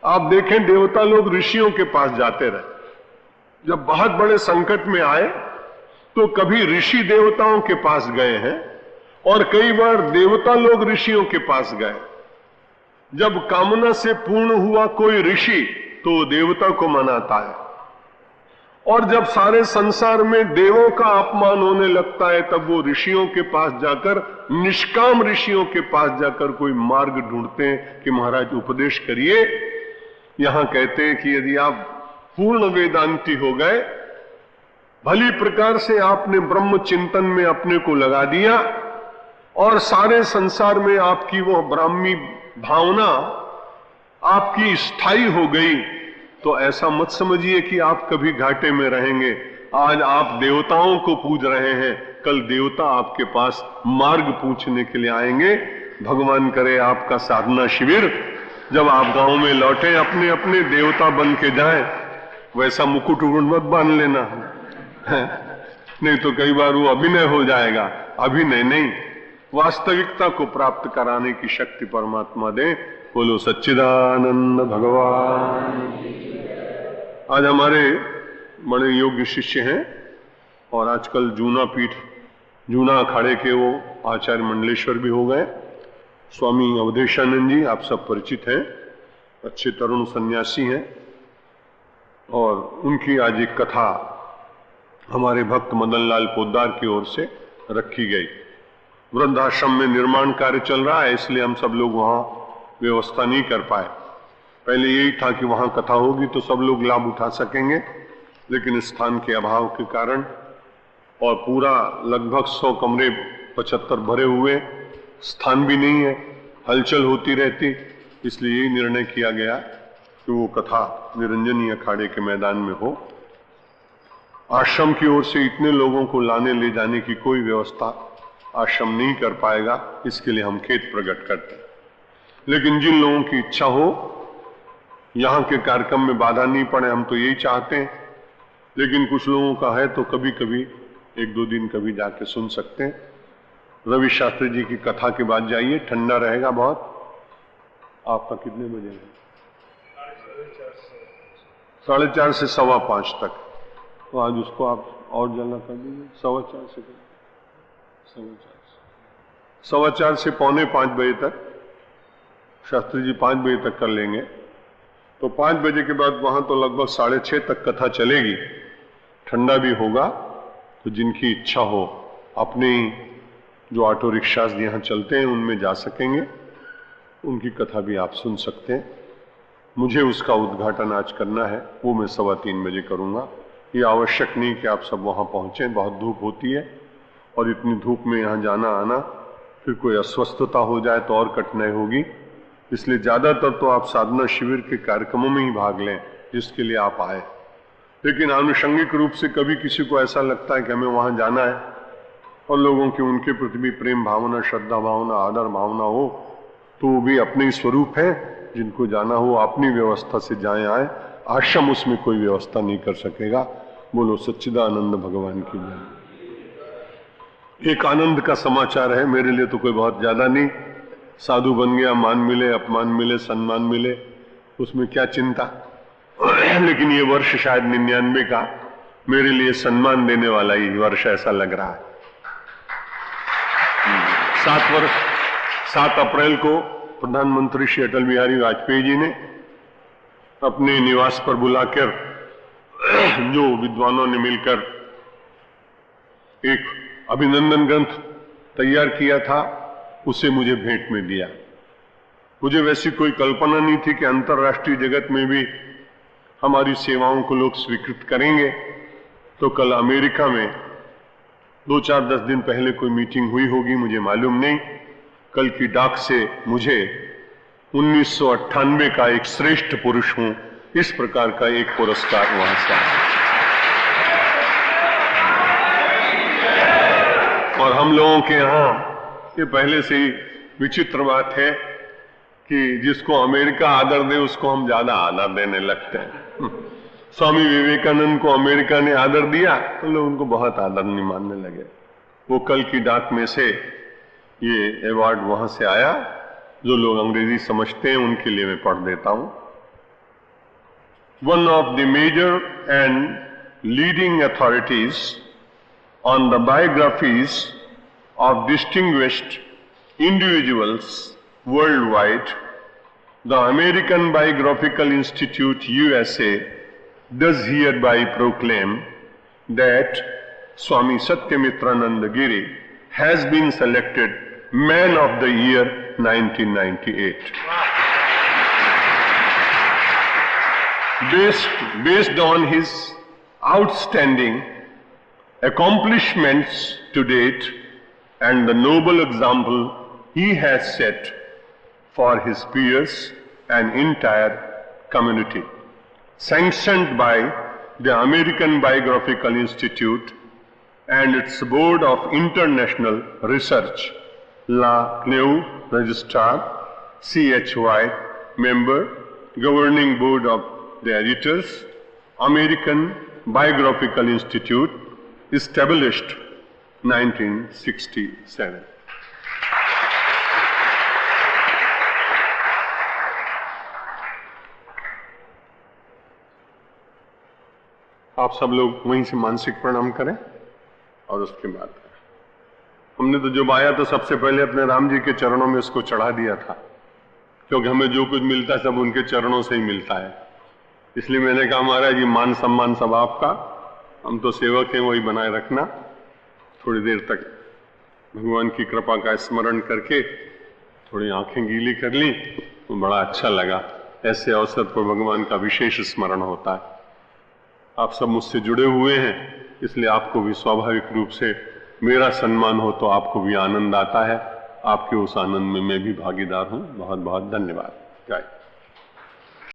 आप देखें देवता लोग ऋषियों के पास जाते रहे। जब बहुत बड़े संकट में आए तो कभी ऋषि देवताओं के पास गए हैं और कई बार देवता लोग ऋषियों के पास गए। जब कामना से पूर्ण हुआ कोई ऋषि तो देवता को मनाता है, और जब सारे संसार में देवों का अपमान होने लगता है तब वो ऋषियों के पास जाकर, निष्काम ऋषियों के पास जाकर कोई मार्ग ढूंढते हैं कि महाराज उपदेश करिए। यहां कहते हैं कि यदि आप पूर्ण वेदांती हो गए, भली प्रकार से आपने ब्रह्म चिंतन में अपने को लगा दिया और सारे संसार में आपकी वो ब्राह्मी भावना आपकी स्थायी हो गई, तो ऐसा मत समझिए कि आप कभी घाटे में रहेंगे। आज आप देवताओं को पूज रहे हैं, कल देवता आपके पास मार्ग पूछने के लिए आएंगे। भगवान करे आपका साधना शिविर जब आप गांव में लौटे अपने अपने देवता बन के जाएं। वैसा मुकुट मत बांध लेना नहीं तो कई बार वो अभिनय हो जाएगा। अभिनय नहीं, वास्तविकता को प्राप्त कराने की शक्ति परमात्मा दे। बोलो सच्चिदानंद भगवान। आज हमारे बड़े योग्य शिष्य हैं और आजकल जूना अखाड़े के वो आचार्य मंडलेश्वर भी हो गए। स्वामी अवधेशानंद जी आप सब परिचित हैं, अच्छे तरुण सन्यासी हैं, और उनकी आज एक कथा हमारे भक्त मदन लाल पोद्दार की ओर से रखी गई। वृद्धाश्रम में निर्माण कार्य चल रहा है, इसलिए हम सब लोग वहां व्यवस्था नहीं कर पाए। पहले यही था कि वहां कथा होगी तो सब लोग लाभ उठा सकेंगे, लेकिन स्थान के अभाव के कारण और पूरा लगभग 100 कमरे 75 भरे हुए, स्थान भी नहीं है, हलचल होती रहती, इसलिए यही निर्णय किया गया कि वो कथा निरंजनी अखाड़े के मैदान में हो। आश्रम की ओर से इतने लोगों को लाने ले जाने की कोई व्यवस्था आश्रम नहीं कर पाएगा, इसके लिए हम खेद प्रकट करते हैं। लेकिन जिन लोगों की इच्छा हो, यहाँ के कार्यक्रम में बाधा नहीं पड़े, हम तो यही चाहते हैं। लेकिन कुछ लोगों का है तो कभी कभी 1-2 दिन कभी जाके सुन सकते हैं। रवि शास्त्री जी की कथा के बाद जाइए, ठंडा रहेगा बहुत। आपका कितने बजे है? 4:30 से 5:15 तक। तो आज उसको आप और जल्द कर दीजिए, 4:15 से 4:15 से 4:45 बजे तक। शास्त्री जी 5 बजे तक कर लेंगे, तो 5 बजे के बाद वहां तो लगभग 6:30 तक कथा चलेगी। ठंडा भी होगा, तो जिनकी इच्छा हो अपने जो ऑटो रिक्शा यहाँ चलते हैं उनमें जा सकेंगे, उनकी कथा भी आप सुन सकते हैं। मुझे उसका उद्घाटन आज करना है, वो मैं 3:15 बजे करूंगा। ये आवश्यक नहीं कि आप सब वहां पहुंचे, बहुत धूप होती है और इतनी धूप में यहाँ जाना आना, फिर कोई अस्वस्थता हो जाए तो और कठिनाई होगी। इसलिए ज्यादातर तो आप साधना शिविर के कार्यक्रमों में ही भाग लें जिसके लिए आप आए। लेकिन आनुषंगिक रूप से कभी किसी को ऐसा लगता है कि हमें वहां जाना है और लोगों की उनके प्रति भी प्रेम भावना, श्रद्धा भावना, आदर भावना हो, तो वो भी अपने स्वरूप है। जिनको जाना हो अपनी व्यवस्था से जाए आए, आश्रम उसमें कोई व्यवस्था नहीं कर सकेगा। बोलो सच्चिदानंद भगवान की जय। एक आनंद का समाचार है, मेरे लिए तो कोई बहुत ज्यादा नहीं। साधु बन गया, मान मिले, अपमान मिले, सम्मान मिले, उसमें क्या चिंता। लेकिन ये वर्ष शायद 99 का मेरे लिए सम्मान देने वाला ही वर्ष ऐसा लग रहा है। 7 अप्रैल को प्रधानमंत्री श्री अटल बिहारी वाजपेयी जी ने अपने निवास पर बुलाकर जो विद्वानों ने मिलकर एक अभिनंदन ग्रंथ तैयार किया था, उसे मुझे भेंट में दिया। मुझे वैसी कोई कल्पना नहीं थी कि अंतर्राष्ट्रीय जगत में भी हमारी सेवाओं को लोग स्वीकृत करेंगे। तो कल अमेरिका में 2-4-10 दिन पहले कोई मीटिंग हुई होगी, मुझे मालूम नहीं। कल की डाक से मुझे 1998 का एक श्रेष्ठ पुरुष हूं, इस प्रकार का एक पुरस्कार वहां से आया। और हम लोगों के यहाँ ये पहले से ही विचित्र बात है कि जिसको अमेरिका आदर दे उसको हम ज्यादा आदर देने लगते हैं। स्वामी विवेकानंद को अमेरिका ने आदर दिया तो लोग उनको बहुत आदर नहीं मानने लगे। वो कल की डाक में से ये अवार्ड वहां से आया। जो लोग अंग्रेजी समझते हैं उनके लिए मैं पढ़ देता हूं। one of the major and leading authorities on the biographies of distinguished individuals worldwide, the American Biographical Institute USA does hereby proclaim that Swami Satyamitrananda Giri has been selected Man of the Year 1998. Based on his outstanding accomplishments to date and the noble example he has set for his peers and entire community, sanctioned by the American Biographical Institute and its Board of International Research, La CNEU Registrar, CHY Member, Governing Board of the Editors, American Biographical Institute, established 1967. आप सब लोग वहीं से मानसिक प्रणाम करें और उसके बाद हमने तो जब आया तो सबसे पहले अपने राम जी के चरणों में इसको चढ़ा दिया था, क्योंकि हमें जो कुछ मिलता है सब उनके चरणों से ही मिलता है। इसलिए मैंने कहा महाराज जी मान सम्मान सब आपका, हम तो सेवक हैं, वही बनाए रखना। थोड़ी देर तक भगवान की कृपा का स्मरण करके थोड़ी आंखें गीली कर ली तो बड़ा अच्छा लगा। ऐसे अवसर पर भगवान का विशेष स्मरण होता है। आप सब मुझसे जुड़े हुए हैं, इसलिए आपको भी स्वाभाविक रूप से मेरा सम्मान हो तो आपको भी आनंद आता है। आपके उस आनंद में मैं भी भागीदार हूं। बहुत बहुत धन्यवाद। जय।